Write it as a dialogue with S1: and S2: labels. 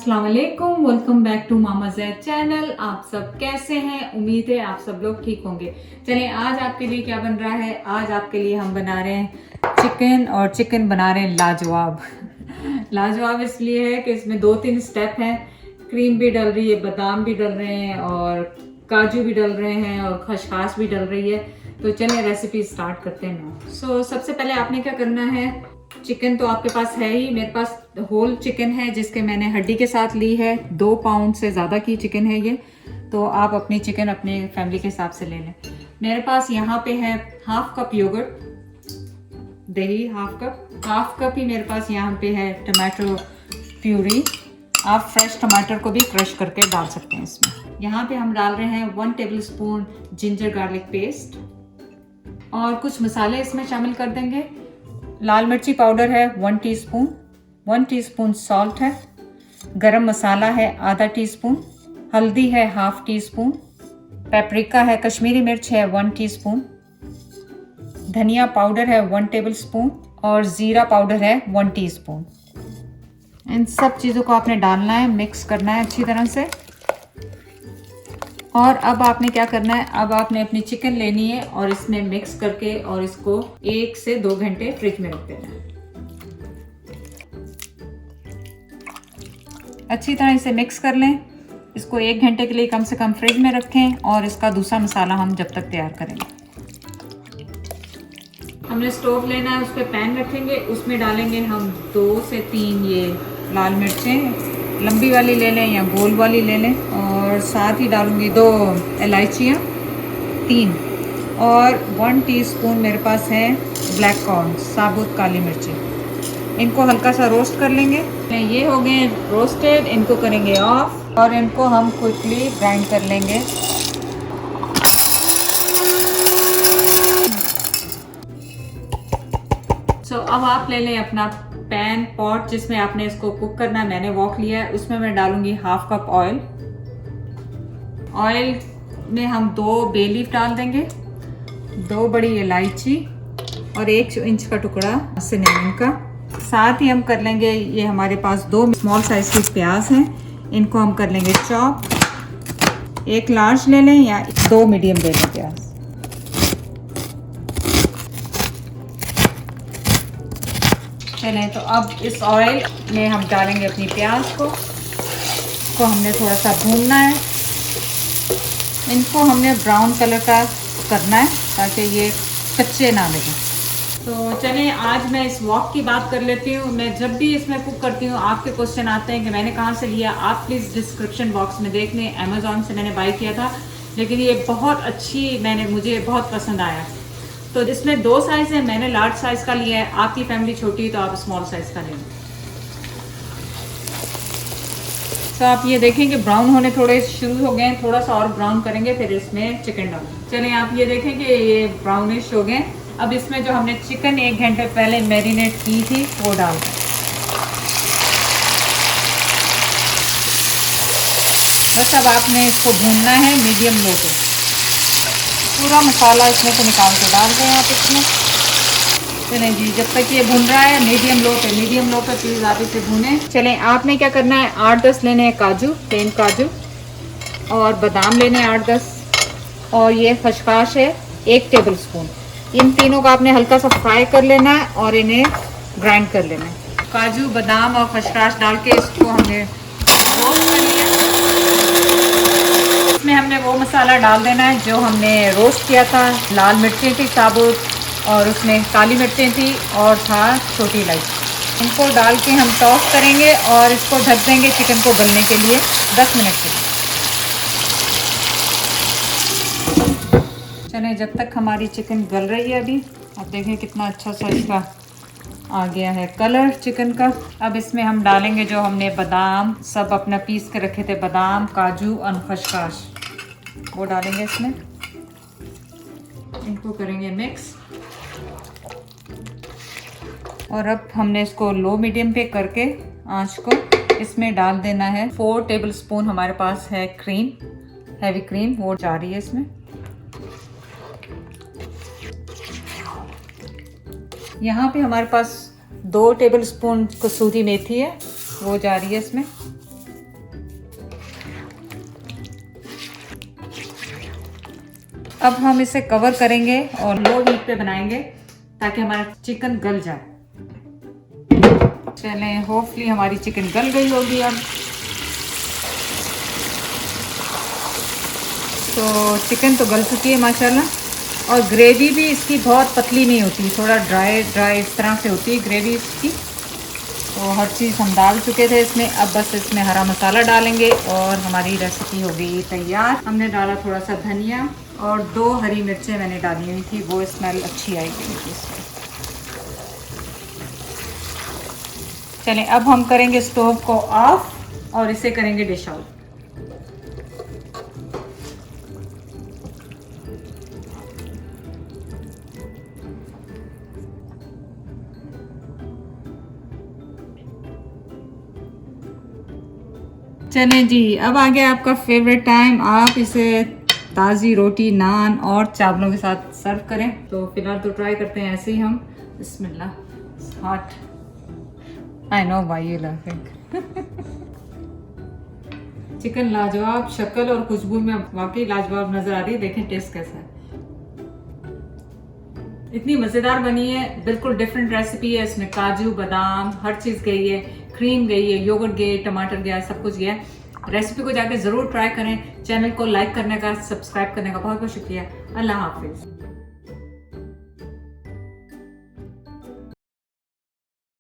S1: अस्सलाम वालेकुम, welcome back to Mama Zaid channel. आप सब कैसे हैं? उम्मीद है आप सब लोग ठीक होंगे। चलें, आज आपके लिए क्या बन रहा है? आज आपके लिए हम बना रहे हैं चिकन, और चिकन बना रहे हैं लाजवाब। लाजवाब इसलिए है कि इसमें 2-3 स्टेप हैं। क्रीम भी डल रही है, बादाम भी डल रहे हैं, और काजू भी डल रहे हैं, और खसखस भी डल रही है। तो चलें रेसिपी स्टार्ट करते हैं। सबसे पहले आपने क्या करना है, चिकन तो आपके पास है ही, मेरे पास होल चिकन है जिसके मैंने हड्डी के साथ ली है। 2 पाउंड से ज़्यादा की चिकन है ये, तो आप अपनी चिकन अपने फैमिली के हिसाब से ले लें। मेरे पास यहाँ पे है हाफ कप योगर्ट, दही हाफ कप ही मेरे पास यहाँ पे है टमाटो प्यूरी। आप फ्रेश टमाटर को भी क्रश करके डाल सकते हैं इसमें। यहाँ पे हम डाल रहे हैं 1 table spoon ginger garlic paste, और कुछ मसाले इसमें शामिल कर देंगे। लाल मिर्ची पाउडर है 1 टीस्पून, 1 टीस्पून सॉल्ट है, गरम मसाला है आधा टीस्पून, हल्दी है हाफ टीस्पून, पेपरिका है कश्मीरी मिर्च है 1 टीस्पून, धनिया पाउडर है 1 टेबल स्पून, और ज़ीरा पाउडर है 1 टीस्पून। इन सब चीज़ों को आपने डालना है, मिक्स करना है अच्छी तरह से। और अब आपने क्या करना है, अब आपने अपनी चिकन लेनी है और इसमें मिक्स करके और इसको 1 से 2 घंटे फ्रिज में रख देना है। अच्छी तरह इसे मिक्स कर लें। इसको 1 घंटे के लिए कम से कम फ्रिज में रखें, और इसका दूसरा मसाला हम जब तक तैयार करेंगे। हमने स्टोव लेना है, उस पर पैन रखेंगे, उसमें डालेंगे हम 2 से 3 ये लाल मिर्चें, लंबी वाली ले लें या गोल वाली ले लें, और साथ ही डालूंगी 2 इलायचियाँ 3, और 1 टीस्पून मेरे पास है ब्लैक कॉर्न, साबुत काली मिर्ची। इनको हल्का सा रोस्ट कर लेंगे। ये हो गए रोस्टेड, इनको करेंगे ऑफ, और इनको हम क्विकली ग्राइंड कर लेंगे। अब आप ले लें अपना पैन पॉट जिसमें आपने इसको कुक करना है। मैंने वॉक लिया है, उसमें मैं डालूंगी हाफ कप ऑयल। ऑयल में हम 2 बे लीफ डाल देंगे, 2 बड़ी इलायची, और 1 इंच का टुकड़ा सिनेमन का। साथ ही हम कर लेंगे, ये हमारे पास 2 स्मॉल साइज की प्याज हैं, इनको हम कर लेंगे चॉप। 1 लार्ज ले लें या 2 मीडियम ले लें प्याज। चलें, तो अब इस ऑयल में हम डालेंगे अपनी प्याज को हमने थोड़ा सा भूनना है। इनको हमने ब्राउन कलर का करना है ताकि ये कच्चे ना लगे। तो चलें, आज मैं इस वॉक की बात कर लेती हूँ। मैं जब भी इसमें कुक करती हूँ आपके क्वेश्चन आते हैं कि मैंने कहाँ से लिया। आप प्लीज़ डिस्क्रिप्शन बॉक्स में देख लें, अमेज़ॉन से मैंने बाई किया था, लेकिन ये बहुत अच्छी मुझे बहुत पसंद आया। तो इसमें 2 साइज़ है, मैंने लार्ज साइज़ का लिया है। आपकी फैमिली छोटी है तो आप स्मॉल साइज़ का लें। तो आप ये देखें कि ब्राउन होने थोड़े शुरू हो गए हैं, थोड़ा सा और ब्राउन करेंगे, फिर इसमें चिकन डालेंगे। चलें, आप ये देखें कि ये ब्राउनिश हो गए। अब इसमें जो हमने चिकन 1 घंटे पहले मैरिनेट की थी वो डाल दें। बस अब आपने इसको भूनना है मीडियम लो पे। पूरा मसाला इसमें से निकाल के डाल दें आप इसमें। चलें जी, जब तक ये भून रहा है मीडियम लो पे प्लीज़ आप इसे भूनें। चलें, आपने क्या करना है, 8-10 लेने हैं काजू, प्लेन काजू, और बादाम लेने हैं 8-10, और ये खसखस है 1 टेबल स्पून। इन तीनों को आपने हल्का सा फ्राई कर लेना है और इन्हें ग्राइंड कर लेना है। काजू, बादाम और खसखस डाल के इसको हमने रोस्ट कर लिया। इसमें हमने वो मसाला डाल देना है जो हमने रोस्ट किया था। लाल मिर्चें थी साबुत, और उसमें काली मिर्चें थी, और था छोटी इलायची। इनको डाल के हम टॉस करेंगे और इसको ढक देंगे चिकन को गलने के लिए 10 मिनट के लिए। चलें, जब तक हमारी चिकन गल रही है, अभी आप देखें कितना अच्छा सा इसका आ गया है कलर चिकन का। अब इसमें हम डालेंगे जो हमने बादाम सब अपना पीस के रखे थे, बादाम, काजू और खसखस, वो डालेंगे इसमें। इनको करेंगे मिक्स, और अब हमने इसको लो मीडियम पे करके आंच को इसमें डाल देना है। 4 टेबल स्पून हमारे पास है क्रीम, हैवी क्रीम, वो जा रही है इसमें। यहाँ पे हमारे पास 2 टेबल स्पून कसूरी मेथी है, वो जा रही है इसमें। अब हम इसे कवर करेंगे और लो हीट पे बनाएंगे ताकि हमारा चिकन गल जाए। चलें, होपफुली हमारी चिकन गल गई होगी अब। तो चिकन तो गल चुकी है माशाल्लाह, और ग्रेवी भी इसकी बहुत पतली नहीं होती, थोड़ा ड्राई ड्राई इस तरह से होती है ग्रेवी इसकी। तो हर चीज़ हम डाल चुके थे इसमें, अब बस इसमें हरा मसाला डालेंगे और हमारी रेसिपी हो गई तैयार। हमने डाला थोड़ा सा धनिया और 2 हरी मिर्चें मैंने डाली हुई थी, वो स्मेल अच्छी आएगी इसमें। चलें, अब हम करेंगे स्टोव को ऑफ और इसे करेंगे डिश आउट। चलें जी, अब आ गया आपका फेवरेट टाइम। आप इसे ताज़ी रोटी, नान और चावलों के साथ सर्व करें। तो फिलहाल तो ट्राई करते हैं ऐसे ही हम। बिस्मिल्लाह। Hot. I know why you laughing. Chicken लाजवाब, शक्ल और खुशबू में वाकई लाजवाब नजर आ रही है। देखें टेस्ट कैसा है। इतनी मज़ेदार बनी है, बिल्कुल डिफरेंट रेसिपी है। इसमें काजू, बादाम, हर चीज़ गई है, क्रीम गई है, योगर्ट गई, टमाटर गया, सब कुछ गया है। रेसिपी को जाके ज़रूर ट्राई करें। चैनल को लाइक करने का, सब्सक्राइब करने का बहुत बहुत शुक्रिया। अल्लाह हाफिज़।